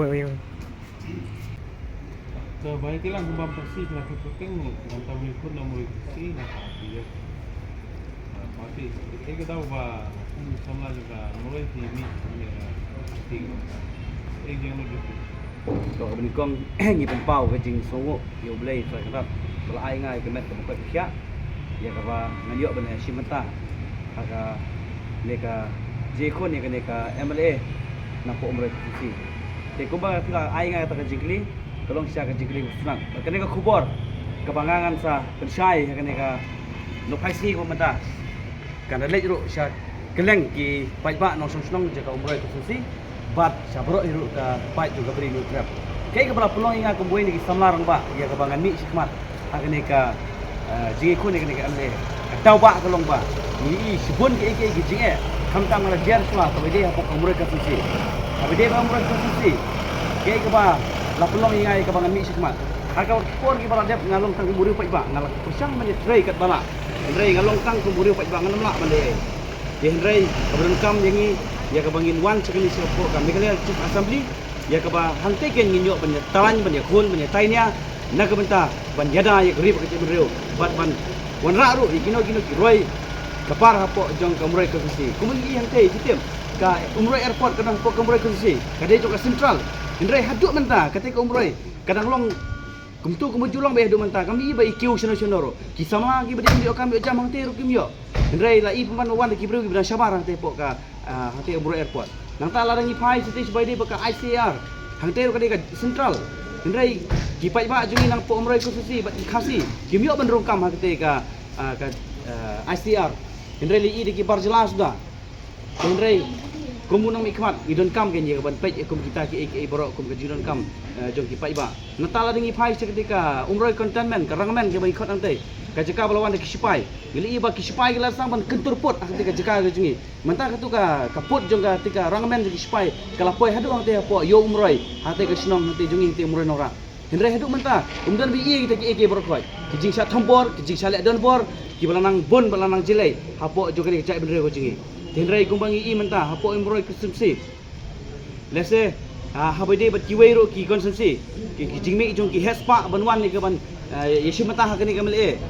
okay. So, baik lang kung bersih nak penting nanti mengikut nomor bersih nak dia. Pasti. Kita tahu bah sama juga mulai TV ni tinggal. Yang lebih. ก็เป็นกล้อง นี่เป็นเป้าก็จริงสงบอยู่เลยใส่ครับปลายง่ายก็แม่ก็บ่ค่อยเพี้ยอย่าก็ว่างั้นเยอะเป็นชิมันตาหากเนี่ยก็เจคนเนี่ยก็เนี่ยก็ MLA นักปกมรดกสิแต่ก็บ่ว่าไอ้ง่ายตะกันจริงลีก็ลองเสียกันจริงลีสุนัขก็เนี่ยก็คูบอร์ก็บางงานซะเป็นชายก็เนี่ยก็นกไผซีก็มันตากันได้รู้ชาก็แรงกี่ไปบ้านน้องสนองจะก็มรดกสิbat sabrok hirup ka pai juga beri nutrap kai ka bala pelong inga ko buai ni samlarang ba ya ka bangan mi sikmat akne ka jingi ko ni ka amle tau ba ka long ba ni sibun ke jinge kham tang la jar swa ka bede ha ko mure ka susi ka bede ba mure ka susi kai ka ba la pelong inga ka bangan mi sikmat aka por ki bala dep ngalong tang buri pai ba ngal pusang mani trei kat bala trei ngalong tang ko buri pai ba ngal la male ye trei ka berengkam yangi ya ka bangin wan sekali siapa kami kalian chief assembly ya ka ba hantai ken nginyo ban talan ban khol ban tainya na ka banta ban yada ya grip ka cemreu bat ban wan ra ru ikino ki roi ka par hapo jong ka murai ka kusi kumun gi hantai sitem ka umroi airport kadang po ka murai ka kusi ka dei ka central indrai haduk menta kate ka umroi kadang long kumtu kumujulong be haduk menta kami ba ikiu sono ki sama gi badi ndio kami jam hantai ru kimyo indrai la i pemban wan ki bru gi bran sabar hantai po ka hati Umroh Airport. Nang tak larang ipai setiap sebagai dia pakai ICR. Hang teru kadang central. Hendrai kipai ba jungi nang po Umroh khususi bat khasi. Kimyo benrongkam hati ka ICR. Hendrai li di kibar jelas dah. Hendrai kumunang ikmat idon kam kan ye ban pej kum kita ki borok kum ke idon kam jong kipai ba. Nang tak larang ipai seketika Umroh containment karangamen ke ba ikot antai. Kajaka balawan de kisipai gili iba kisipai gila sang ban kentur pot ketika jaka gejungi mentah ketu ka kaput jong ka tika rangamen de kisipai kala poi hadu ang te po yo umroi hate ke sinong hate jungi te umroi nora hendrai hadu mentah umdan bi ie kita ki borokoi kijing sa thombor kijing sa le don bor ki balanang bon balanang jilai hapo joga ni cai benre gejungi hendrai kumbangi i mentah hapo umroi konsumsi lese habede bat kiwei ro ki konsumsi ki jingme jong ki hespa banwan ni ke ban yeshi mentah ka ni kamel